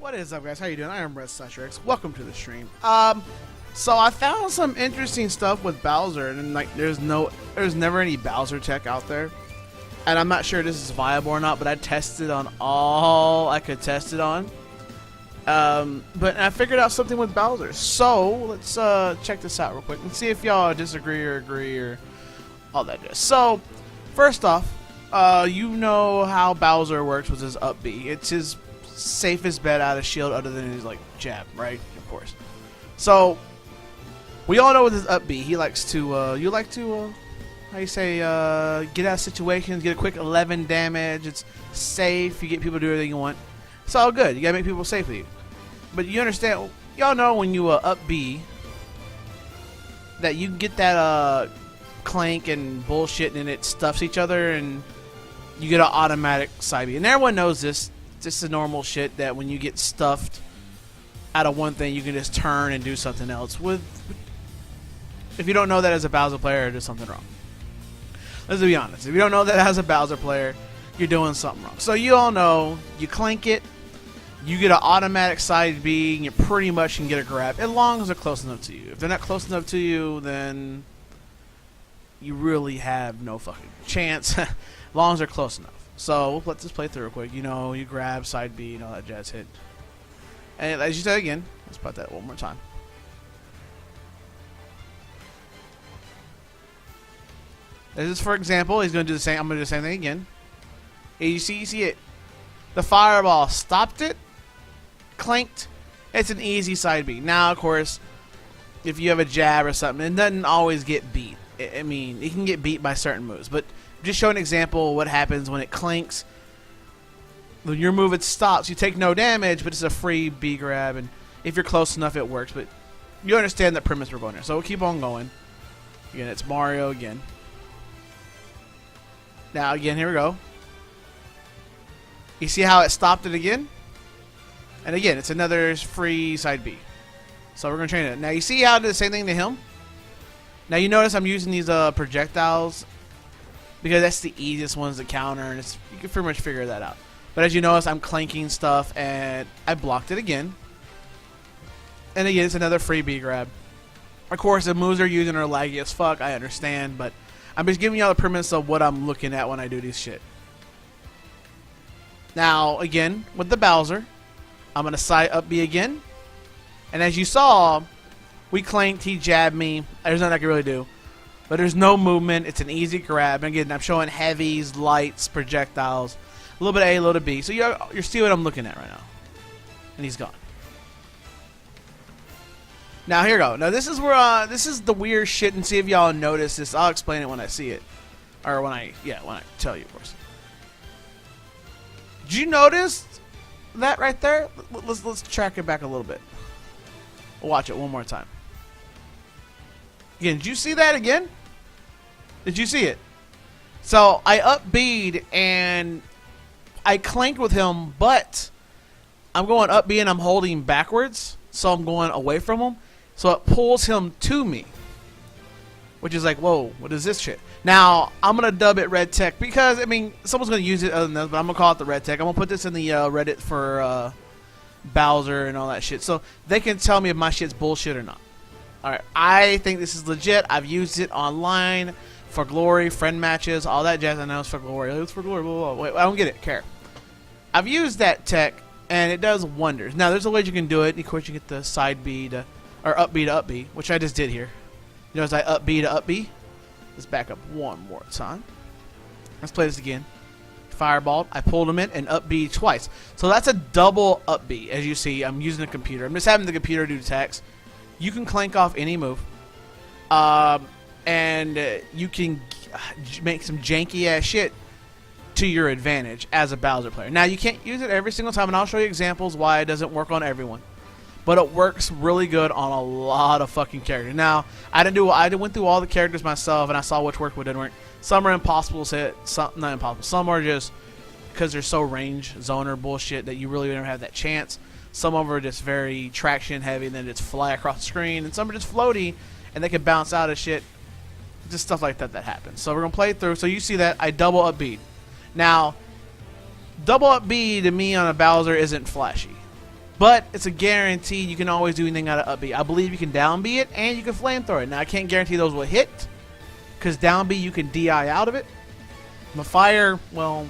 What is up, guys? How you doing? I am Red/Rex. Welcome to the stream. So I found some interesting stuff with Bowser, and like, there's never any Bowser tech out there, and I'm not sure this is viable or not. But I tested on all I could test it on. But I figured out something with Bowser. So let's check this out real quick and see if y'all disagree or agree or all that jazz. So first off, you know how Bowser works with his up B. It's his safest bet out of shield other than his like jab, right? Of course. So we all know with his up B, he likes to how you say, get out of situations, get a quick 11 damage. It's safe. You get people to do everything you want. It's all good. You gotta make people safe with you. But you understand, y'all know when you up B that you can get that clank and bullshit and it stuffs each other and you get an automatic side B. And everyone knows this. This is normal shit that when you get stuffed out of one thing, you can just turn and do something else. If you don't know that as a Bowser player, there's something wrong. Let's be honest. If you don't know that as a Bowser player, you're doing something wrong. So you all know, you clank it, you get an automatic side B, and you pretty much can get a grab, as long as they're close enough to you. If they're not close enough to you, then you really have no fucking chance, as long as they're close enough. So let's just play through real quick. You know, you grab side B and all that jazz hit. And as you said again, let's put that one more time. This is for example. He's going to do the same. I'm going to do the same thing again. And you see it. The fireball stopped it, clanked. It's an easy side B. Now, of course, if you have a jab or something, it doesn't always get beat. I mean, it can get beat by certain moves, but just show an example of what happens when it clanks. When your move, it stops. You take no damage, but it's a free B grab, and if you're close enough, it works. But you understand the premise we're going there. So we'll keep on going. Again, it's Mario again. Now, again, here we go. You see how it stopped it again? And again, it's another free side B. So we're going to train it. Now, you see how I did the same thing to him? Now, you notice I'm using these projectiles because that's the easiest ones to counter, and you can pretty much figure that out. But as you notice, I'm clanking stuff, and I blocked it again. And again, it's another free B grab. Of course, the moves they're using are laggy as fuck, I understand, but I'm just giving y'all the premise of what I'm looking at when I do this shit. Now, again, with the Bowser, I'm going to side up B again. And as you saw, we clanked, he jabbed me. There's nothing I can really do. But there's no movement. It's an easy grab. And again, I'm showing heavies, lights, projectiles. A little bit of A, a little bit of B. So you're seeing what I'm looking at right now. And he's gone. Now, here we go. Now, this is where this is the weird shit. And see if y'all notice this. I'll explain it when I see it. Or when I tell you, of course. Did you notice that right there? Let's track it back a little bit. We'll watch it one more time. Again, did you see that again? Did you see it? So I up B'd and I clanked with him, but I'm going up B and I'm holding backwards, so I'm going away from him. So it pulls him to me, which is like, whoa, what is this shit? Now, I'm going to dub it Red Tech because, I mean, someone's going to use it other than this, but I'm going to call it the Red Tech. I'm going to put this in the Reddit for Bowser and all that shit, so they can tell me if my shit's bullshit or not. Alright, I think this is legit. I've used it online for glory, friend matches, all that jazz. I know it's for glory. It's for glory, blah, blah, blah. Wait, I don't get it. Care. I've used that tech, and it does wonders. Now, there's a way you can do it. Of course, you get the side B to, or up B to up B, which I just did here. You notice I up B to up B. Let's back up one more time. Let's play this again. Fireball. I pulled him in and up B twice. So that's a double up B. As you see, I'm using the computer. I'm just having the computer do attacks. You can clank off any move. And you can make some janky ass shit to your advantage as a Bowser player. Now, you can't use it every single time, and I'll show you examples why it doesn't work on everyone. But it works really good on a lot of fucking characters. Now, I went through all the characters myself, and I saw which worked, what didn't work. Some are impossible to hit, some not impossible. Some are just because they're so range zoner bullshit that you really don't have that chance. Some of them are just very traction heavy, and then just fly across the screen. And some are just floaty, and they can bounce out of shit. Just stuff like that happens. So we're gonna play it through. So you see that I double up B. Now, double up B to me on a Bowser isn't flashy. But it's a guarantee you can always do anything out of up B. I believe you can down B it and you can flamethrower it. Now I can't guarantee those will hit, because down B you can DI out of it. The fire, well,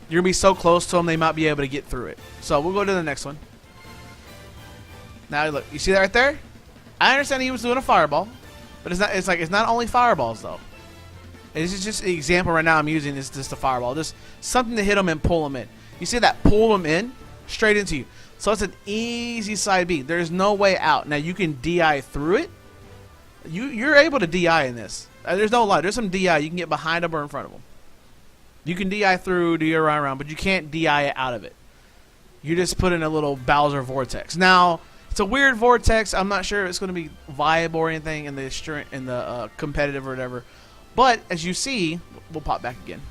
you're going to be so close to them they might be able to get through it. So we'll go to the next one. Now look, you see that right there? I understand he was doing a fireball, but it's not only fireballs though. This is just an example right now I'm using is just a fireball. Just something to hit them and pull them in. You see that? Pull them in straight into you. So it's an easy side B. There's no way out. Now you can DI through it. You're able to DI in this. There's no lie. There's some DI. You can get behind them or in front of them. You can DI through, DI around, but you can't DI it out of it. You just put in a little Bowser vortex. Now it's a weird vortex. I'm not sure if it's going to be viable or anything in the competitive or whatever. But as you see, we'll pop back again.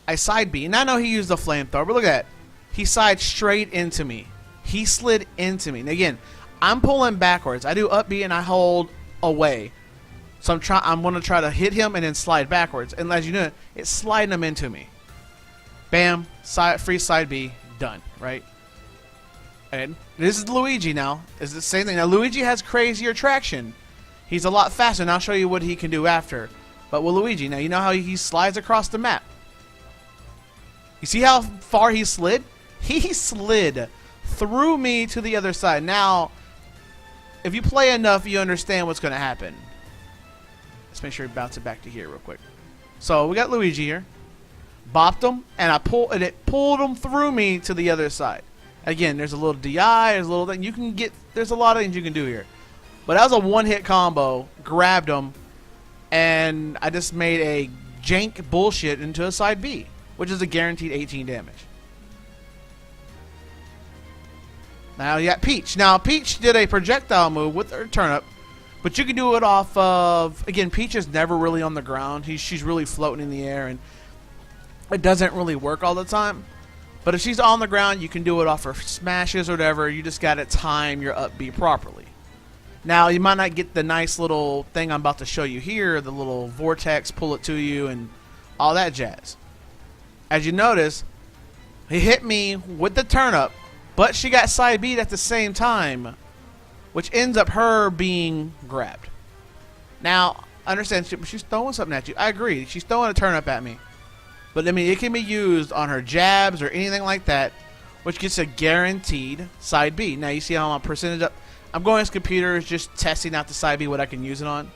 I side B. And I know he used the flamethrower, but look at that. He slid straight into me. He slid into me. And again, I'm pulling backwards. I do up B and I hold away. So I'm going to try to hit him and then slide backwards. And as you know, it's sliding him into me. Bam. Free side B. Done. Right? And this is Luigi now. It's the same thing. Now, Luigi has crazier traction. He's a lot faster. And I'll show you what he can do after. But with Luigi, now you know how he slides across the map. You see how far he slid? He slid through me to the other side. Now, if you play enough, you understand what's going to happen. Let's make sure we bounce it back to here real quick. So we got Luigi here. Bopped him, and it pulled him through me to the other side. Again, there's a little DI, there's a little thing you can get. There's a lot of things you can do here. But that was a one-hit combo. Grabbed him, and I just made a jank bullshit into a side B, which is a guaranteed 18 damage. Now you got Peach. Now Peach did a projectile move with her turnip, but you can do it off of, again, Peach is never really on the ground. She's really floating in the air, and it doesn't really work all the time. But if she's on the ground, you can do it off her smashes or whatever. You just got to time your up B properly. Now you might not get the nice little thing I'm about to show you here, the little vortex, pull it to you, and all that jazz. As you notice, he hit me with the turnip, but she got side B'd at the same time, which ends up her being grabbed. Now, understand, she's throwing something at you. I agree. She's throwing a turnip at me. But, I mean, it can be used on her jabs or anything like that, which gets a guaranteed side B. Now, you see how I'm percentage up? I'm going to this computer, just testing out the side B, what I can use it on.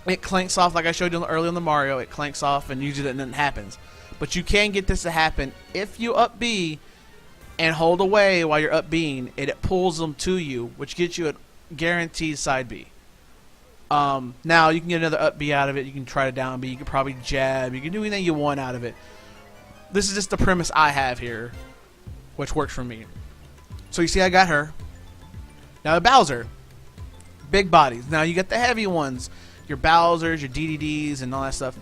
It clanks off, like I showed you earlier in the Mario. It clanks off, and usually nothing happens. But you can get this to happen if you up B and hold away while you're up B'ing, and it pulls them to you, which gets you a guaranteed side B. Now, you can get another up B out of it. You can try to down B. You can probably jab. You can do anything you want out of it. This is just the premise I have here, which works for me. So you see I got her. Now the Bowser. Big bodies. Now you got the heavy ones. Your Bowsers, your DDDs, and all that stuff.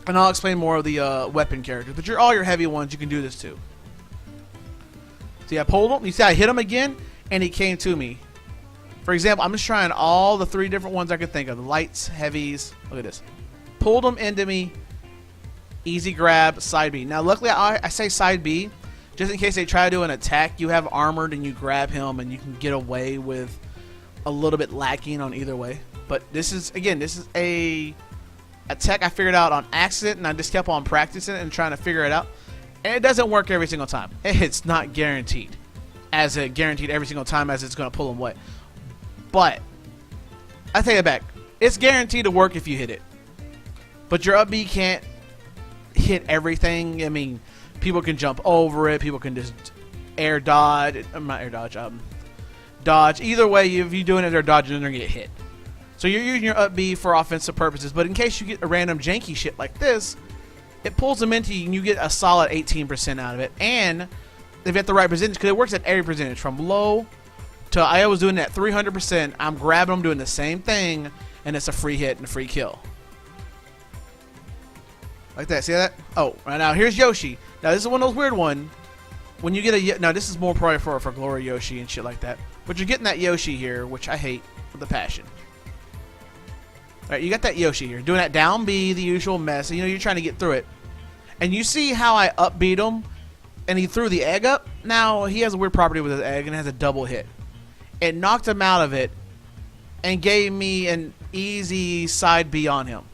And I'll explain more of the weapon characters. But all your heavy ones, you can do this too. See, I pulled him. You see I hit him again, and he came to me. For example, I'm just trying all the 3 different ones I could think of. The lights, heavies. Look at this. Pulled them into me. Easy grab, side B. Now, luckily, I say side B. Just in case they try to do an attack, you have armored and you grab him and you can get away with a little bit lacking on either way. But this is, again, this is a tech I figured out on accident, and I just kept on practicing it and trying to figure it out. And it doesn't work every single time. It's not guaranteed. As it guaranteed every single time as it's going to pull them away. But I take it back. It's guaranteed to work if you hit it. But your up B can't hit everything. I mean, people can jump over it. People can just air dodge. Not air dodge. Dodge. Either way, if you're doing it, they're dodging and they're going to get hit. So you're using your up B for offensive purposes. But in case you get a random janky shit like this, it pulls them into you and you get a solid 18% out of it. And if you have the right percentage, because it works at every percentage, from low to I was doing that 300%. I'm grabbing them, doing the same thing, and it's a free hit and a free kill. Like that. See that? Oh, right now here's Yoshi. Now this is one of those weird ones. When you get a now this is more probably for Glory Yoshi and shit like that. But you're getting that Yoshi here, which I hate with a passion. Alright, you got that Yoshi here. Doing that down B, the usual mess. You know, you're trying to get through it. And you see how I upbeat him? and he threw the egg up. Now, he has a weird property with his egg, and it has a double hit. It knocked him out of it, and gave me an easy side B on him.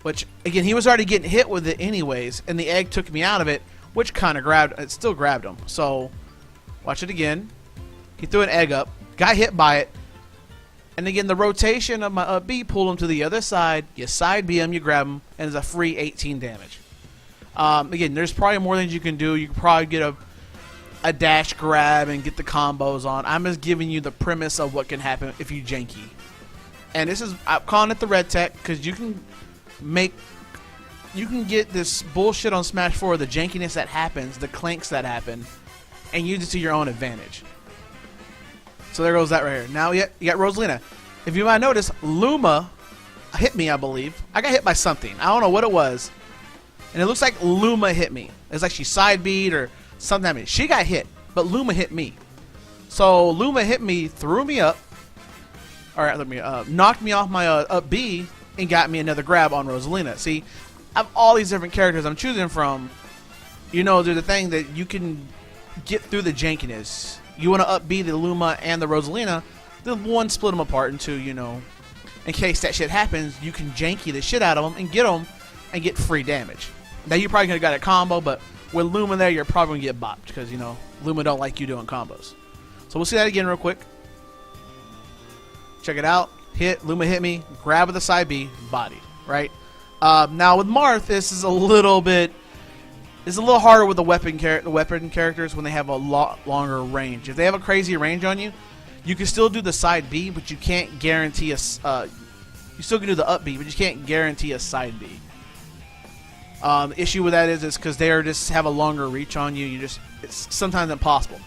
Which, again, he was already getting hit with it anyways, and the egg took me out of it, which kind of it still grabbed him. So, watch it again. He threw an egg up, got hit by it, and again, the rotation of my up B pulled him to the other side. You side B him, you grab him, and it's a free 18 damage. Again, there's probably more things you can do. You can probably get a dash grab and get the combos on. I'm just giving you the premise of what can happen if you janky. And I'm calling it the red tech because you can get this bullshit on Smash 4, the jankiness that happens, the clanks that happen, and use it to your own advantage. So there goes that right here. Now you got Rosalina. If you might notice, Luma hit me, I believe. I got hit by something. I don't know what it was. And it looks like Luma hit me. It's like she side beat or something at me. She got hit, but Luma hit me. So Luma hit me, threw me up. Alright, knocked me off my up B and got me another grab on Rosalina. See, I have all these different characters I'm choosing from. You know, they're the thing that you can get through the jankiness. You want to up B the Luma and the Rosalina, the one split them apart into, you know, in case that shit happens, you can janky the shit out of them and get free damage. Now you probably could have got a combo, but with Luma there, you're probably gonna get bopped because, you know, Luma don't like you doing combos. So we'll see that again real quick. Check it out. Hit Luma, hit me, grab with the side B, body. Right. Now with Marth, this is a little harder with the weapon characters when they have a lot longer range. If they have a crazy range on you, you can still do the side B, but you can't guarantee you still can do the up B, but you can't guarantee a side B. The issue with that is because they just have a longer reach on you. It's sometimes impossible.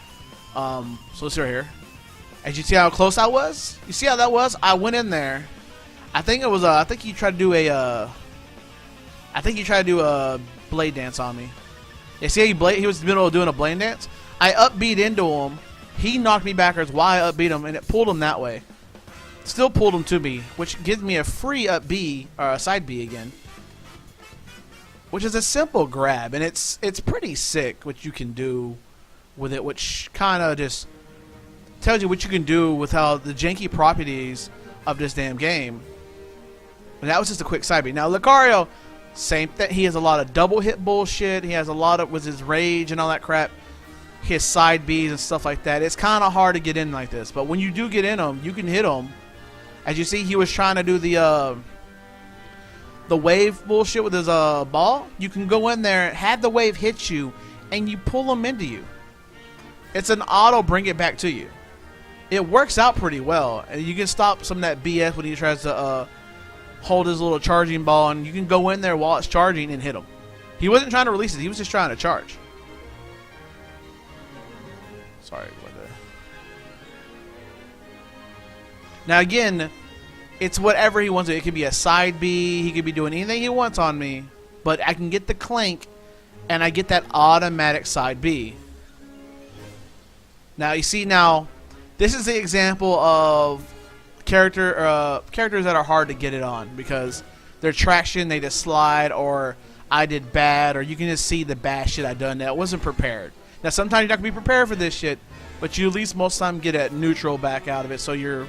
So let's see right here. As you see how close I was, you see how that was. I went in there. I think it was. I think he tried to do a blade dance on me. You see how he was in the middle of doing a blade dance. I upbeat into him. He knocked me backwards while I upbeat him, and it pulled him that way. Still pulled him to me, which gives me a free up B or a side B again. Which is a simple grab, and it's pretty sick what you can do with it, which kind of just tells you what you can do with how the janky properties of this damn game. And that was just a quick side B. Now Lucario, same thing. He has a lot of double hit bullshit. He has a lot of with his rage and all that crap. His side Bs and stuff like that. It's kind of hard to get in like this, but when you do get in them, you can hit them. As you see, he was trying to do the wave bullshit with his ball. You can go in there, have the wave hit you, and you pull them into you. It's an auto bring it back to you. It works out pretty well, and you can stop some of that BS when he tries to hold his little charging ball, and you can go in there while it's charging and hit him. He wasn't trying to release it. He was just trying to charge. Sorry about that. Now again, it's whatever he wants to do. It could be a side B. He could be doing anything he wants on me. But I can get the clank, and I get that automatic side B. Now you see, this is the example of characters that are hard to get it on because their traction, they just slide, or I did bad, or you can just see the bad shit I done that wasn't prepared. Now sometimes you're not gonna be prepared for this shit, but you at least most of the time get a neutral back out of it, so you're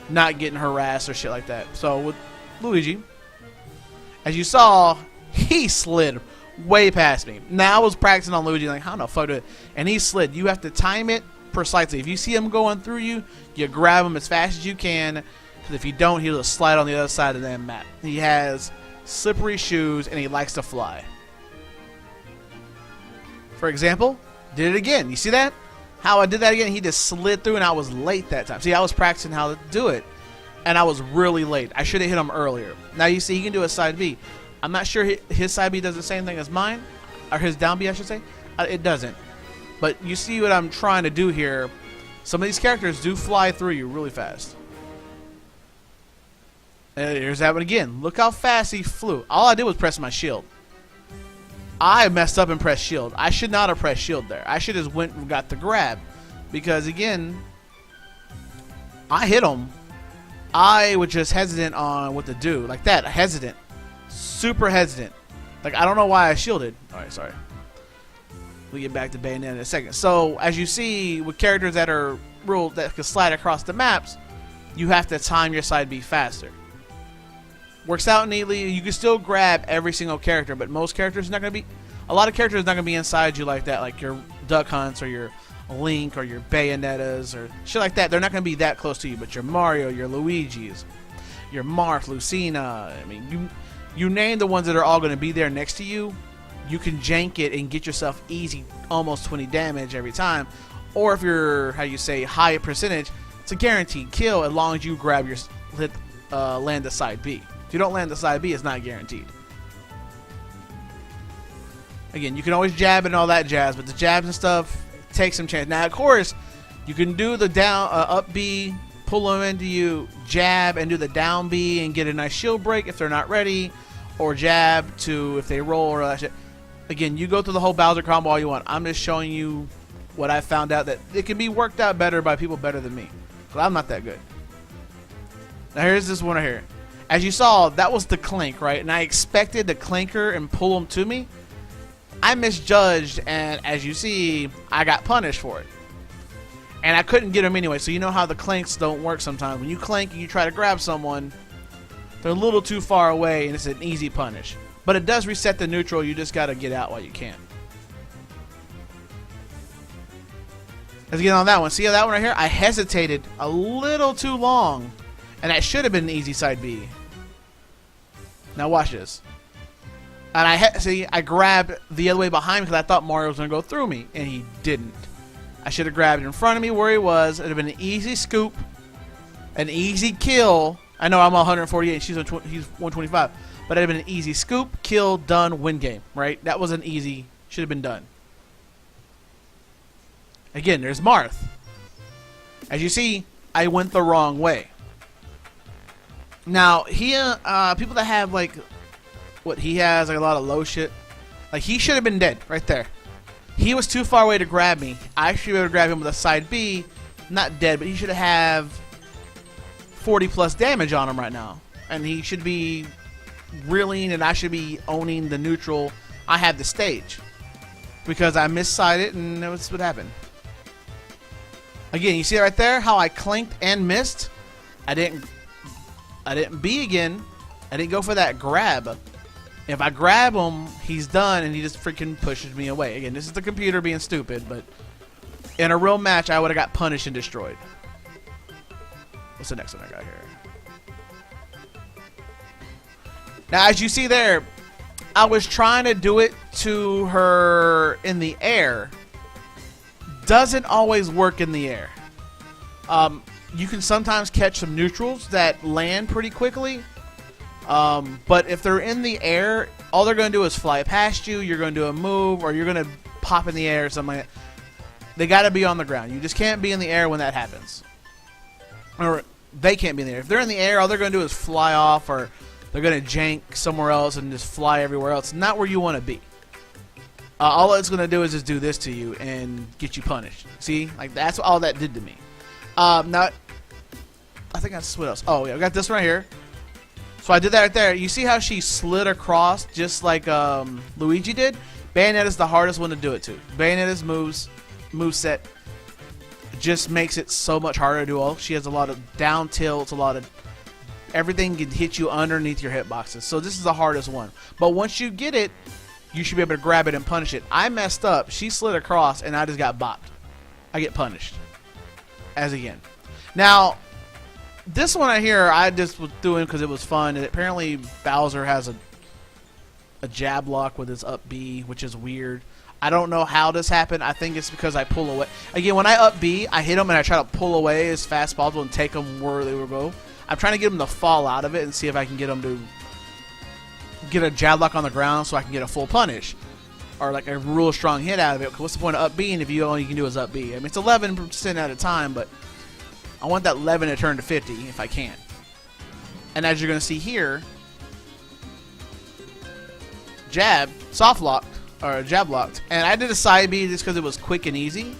not getting harassed or shit like that. So with Luigi, as you saw, he slid way past me. Now I was practicing on Luigi, like how the fuck do it, and he slid. You have to time it precisely. If you see him going through you, you grab him as fast as you can, because if you don't, he'll just slide on the other side of that map. He has slippery shoes, and he likes to fly. For example, did it again. You see that? How I did that again? He just slid through, and I was late that time. See, I was practicing how to do it, and I was really late. I should have hit him earlier. Now you see he can do a side B. I'm not sure his side B does the same thing as mine, or his down B, I should say. It doesn't. But you see what I'm trying to do here. Some of these characters do fly through you really fast. And here's that one again. Look how fast he flew. All I did was press my shield. I messed up and pressed shield. I should not have pressed shield there. I should have went and got the grab. Because again, I hit him. I was just hesitant on what to do. Like that, hesitant. Super hesitant. Like I don't know why I shielded. Alright, sorry. We'll get back to Bayonetta in a second. So, as you see, with characters that are ruled that can slide across the maps, you have to time your side B faster. Works out neatly. You can still grab every single character, but most characters are not going to be... A lot of characters are not going to be inside you like that, like your Duck Hunts or your Link or your Bayonettas or shit like that. They're not going to be that close to you, but your Mario, your Luigi's, your Marth, Lucina, I mean, you name the ones that are all going to be there next to you. You can jank it and get yourself easy, almost 20 damage every time. Or if you're, how you say, high percentage, it's a guaranteed kill as long as you grab your land the side B. If you don't land the side B, it's not guaranteed. Again, you can always jab and all that jazz, but the jabs and stuff take some chance. Now, of course, you can do the down up B, pull them into you, jab, and do the down B and get a nice shield break if they're not ready, or jab to if they roll or that shit. Again, you go through the whole Bowser combo all you want. I'm just showing you what I found out that it can be worked out better by people better than me. But I'm not that good. Now here's this one right here. As you saw, that was the clink, right? And I expected the clinker and pull him to me. I misjudged, and as you see, I got punished for it. And I couldn't get him anyway, so you know how the clinks don't work sometimes. When you clink and you try to grab someone, they're a little too far away, and it's an easy punish. But it does reset the neutral. You just got to get out while you can. Let's get on that one. See how that one right here? I hesitated a little too long, and that should have been an easy side B. Now watch this. And I grabbed the other way behind me because I thought Mario was going to go through me, and he didn't. I should have grabbed in front of me where he was. It would have been an easy scoop, an easy kill. I know I'm 148 and he's 125. But it would have been an easy scoop, kill, done, win game, right? That was an easy, should have been done. Again, there's Marth. As you see, I went the wrong way. Now, people that have, like, what he has, like a lot of low shit, like, he should have been dead right there. He was too far away to grab me. I should be able to grab him with a side B. Not dead, but he should have 40 plus damage on him right now. And he should be reeling, and I should be owning the neutral. I had the stage because I missided, and that's what happened. Again, you see right there how I clinked and missed. I didn't B again. I didn't go for that grab. If I grab him, he's done, and he just freaking pushes me away. Again, this is the computer being stupid, but in a real match, I would have got punished and destroyed. What's the next one I got here? Now, as you see there, I was trying to do it to her in the air. Doesn't always work in the air. You can sometimes catch some neutrals that land pretty quickly. But if they're in the air, all they're going to do is fly past you. You're going to do a move, or you're going to pop in the air or something like that. They got to be on the ground. You just can't be in the air when that happens. Or they can't be in the air. If they're in the air, all they're going to do is fly off, or they're going to jank somewhere else and just fly everywhere else. Not where you want to be. All it's going to do is just do this to you and get you punished. See? Like, that's all that did to me. Now, I think that's what else. Oh, yeah, I got this right here. So I did that right there. You see how she slid across just like Luigi did? Bayonetta's the hardest one to do it to. Bayonetta's moveset just makes it so much harder to do all. She has a lot of down tilts, a lot of... Everything can hit you underneath your hitboxes. So this is the hardest one. But once you get it, you should be able to grab it and punish it. I messed up. She slid across, and I just got bopped. I get punished. As again. Now, this one right here, I just was doing because it was fun. And apparently, Bowser has a jab lock with his up B, which is weird. I don't know how this happened. I think it's because I pull away. Again, when I up B, I hit them and I try to pull away as fast as possible and take them where they will go. I'm trying to get them to fall out of it and see if I can get them to get a jab lock on the ground so I can get a full punish. Or like a real strong hit out of it. What's the point of up B if all you can do is up B? I mean, it's 11% at a time, but I want that 11 to turn to 50 if I can. And as you're going to see here, jab, soft locked, or jab locked. And I did a side B just because it was quick and easy.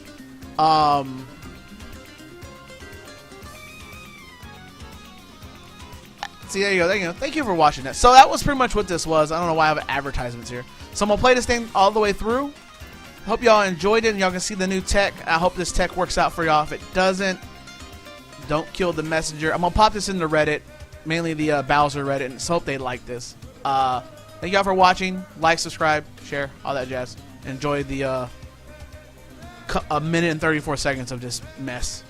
See, there you go. There you go. Thank you for watching that. So that was pretty much what this was. I don't know why I have advertisements here. So I'm going to play this thing all the way through. Hope y'all enjoyed it and y'all can see the new tech. I hope this tech works out for y'all. If it doesn't, don't kill the messenger. I'm gonna pop this into Reddit, mainly the Bowser Reddit, and so hope they like this. Thank y'all for watching. Like, subscribe, share, all that jazz. Enjoy the a minute and 34 seconds of just mess.